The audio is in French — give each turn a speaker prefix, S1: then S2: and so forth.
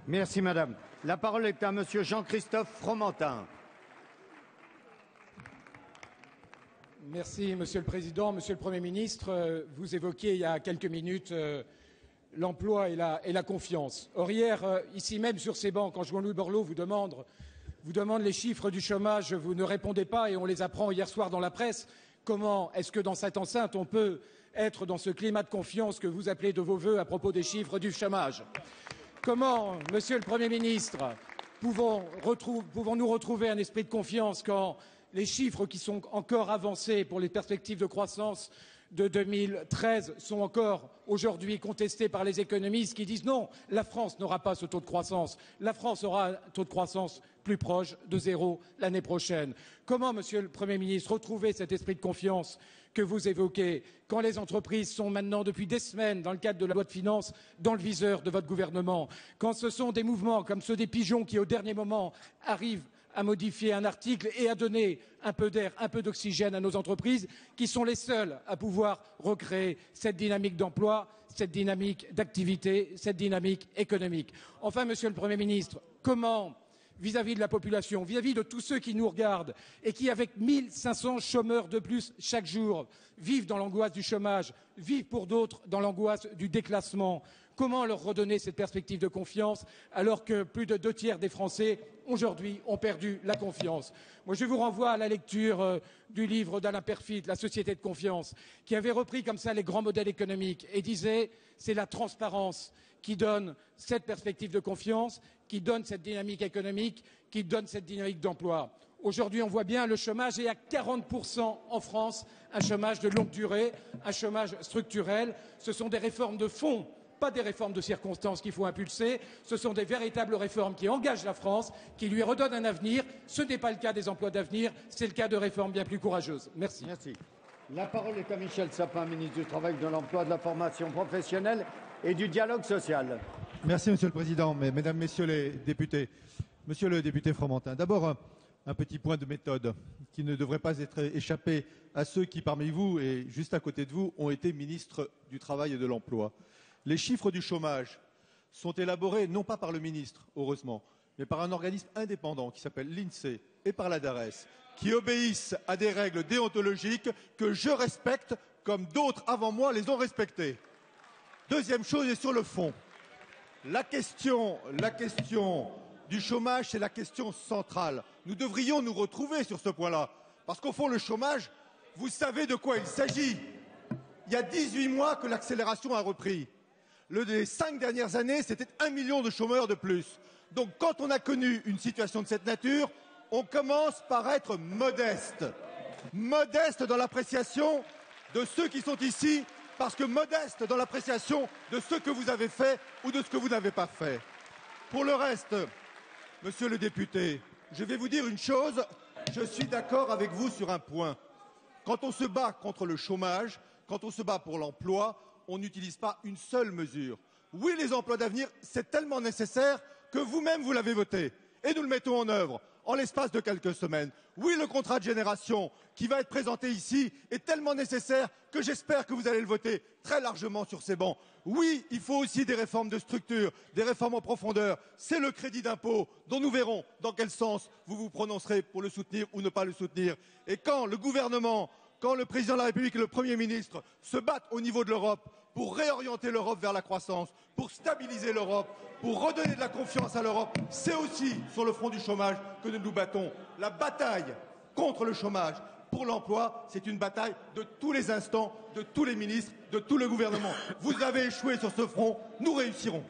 S1: Merci madame. La parole est à monsieur Jean-Christophe Fromentin.
S2: Merci monsieur le Président. Monsieur le Premier ministre, vous évoquiez il y a quelques minutes l'emploi et la confiance. Or hier, ici même sur ces bancs, quand Jean-Louis Borloo vous demande les chiffres du chômage, vous ne répondez pas et on les apprend hier soir dans la presse. Comment est-ce que dans cette enceinte on peut être dans ce climat de confiance que vous appelez de vos vœux à propos des chiffres du chômage? Comment, monsieur le Premier ministre, pouvons-nous retrouver un esprit de confiance quand les chiffres qui sont encore avancés pour les perspectives de croissance de 2013 sont encore aujourd'hui contestés par les économistes qui disent non, la France n'aura pas ce taux de croissance. La France aura un taux de croissance plus proche de zéro l'année prochaine. Comment, monsieur le Premier ministre, retrouver cet esprit de confiance que vous évoquez quand les entreprises sont maintenant depuis des semaines, dans le cadre de la loi de finances, dans le viseur de votre gouvernement, quand ce sont des mouvements comme ceux des pigeons qui, au dernier moment, arrivent à modifier un article et à donner un peu d'air, un peu d'oxygène à nos entreprises, qui sont les seules à pouvoir recréer cette dynamique d'emploi, cette dynamique d'activité, cette dynamique économique. Enfin, monsieur le Premier ministre, comment, vis-à-vis de la population, vis-à-vis de tous ceux qui nous regardent et qui, avec 1 500 chômeurs de plus chaque jour, vivent dans l'angoisse du chômage, vivent pour d'autres dans l'angoisse du déclassement, comment leur redonner cette perspective de confiance alors que plus de 2 tiers des Français, aujourd'hui, ont perdu la confiance? Moi, je vous renvoie à la lecture du livre d'Alain Peyrefitte, La société de confiance, qui avait repris comme ça les grands modèles économiques et disait « c'est la transparence qui donne cette perspective de confiance, qui donne cette dynamique économique, qui donne cette dynamique d'emploi ». Aujourd'hui, on voit bien, le chômage est à 40% en France, un chômage de longue durée, un chômage structurel. Ce sont des réformes de fond, pas des réformes de circonstances qu'il faut impulser. Ce sont des véritables réformes qui engagent la France, qui lui redonnent un avenir. Ce n'est pas le cas des emplois d'avenir, c'est le cas de réformes bien plus courageuses. Merci.
S1: Merci. La parole est à Michel Sapin, ministre du Travail, de l'Emploi, de la Formation professionnelle et du Dialogue social.
S3: Merci Monsieur le Président, Mesdames, Messieurs les députés. Monsieur le député Fromentin, d'abord un petit point de méthode qui ne devrait pas être échappé à ceux qui, parmi vous et juste à côté de vous, ont été ministres du Travail et de l'Emploi. Les chiffres du chômage sont élaborés non pas par le ministre, heureusement, mais par un organisme indépendant qui s'appelle l'INSEE et par la DARES, qui obéissent à des règles déontologiques que je respecte comme d'autres avant moi les ont respectées. Deuxième chose, et sur le fond, la question du chômage, c'est la question centrale. Nous devrions nous retrouver sur ce point-là. Parce qu'au fond, le chômage, vous savez de quoi il s'agit. Il y a 18 mois que l'accélération a repris. Les 5 dernières années, c'était 1 million de chômeurs de plus. Donc quand on a connu une situation de cette nature, on commence par être modeste. Modeste dans l'appréciation de ceux qui sont ici, parce que modeste dans l'appréciation de ce que vous avez fait ou de ce que vous n'avez pas fait. Pour le reste, monsieur le député, je vais vous dire une chose, je suis d'accord avec vous sur un point. Quand on se bat contre le chômage, quand on se bat pour l'emploi, on n'utilise pas une seule mesure. Oui, les emplois d'avenir, c'est tellement nécessaire que vous-même, vous l'avez voté. Et nous le mettons en œuvre en l'espace de quelques semaines. Oui, le contrat de génération qui va être présenté ici est tellement nécessaire que j'espère que vous allez le voter très largement sur ces bancs. Oui, il faut aussi des réformes de structure, des réformes en profondeur. C'est le crédit d'impôt dont nous verrons dans quel sens vous vous prononcerez pour le soutenir ou ne pas le soutenir. Et quand le gouvernement, quand le président de la République et le Premier ministre se battent au niveau de l'Europe pour réorienter l'Europe vers la croissance, pour stabiliser l'Europe, pour redonner de la confiance à l'Europe, c'est aussi sur le front du chômage que nous nous battons. La bataille contre le chômage, pour l'emploi, c'est une bataille de tous les instants, de tous les ministres, de tout le gouvernement. Vous avez échoué sur ce front, nous réussirons.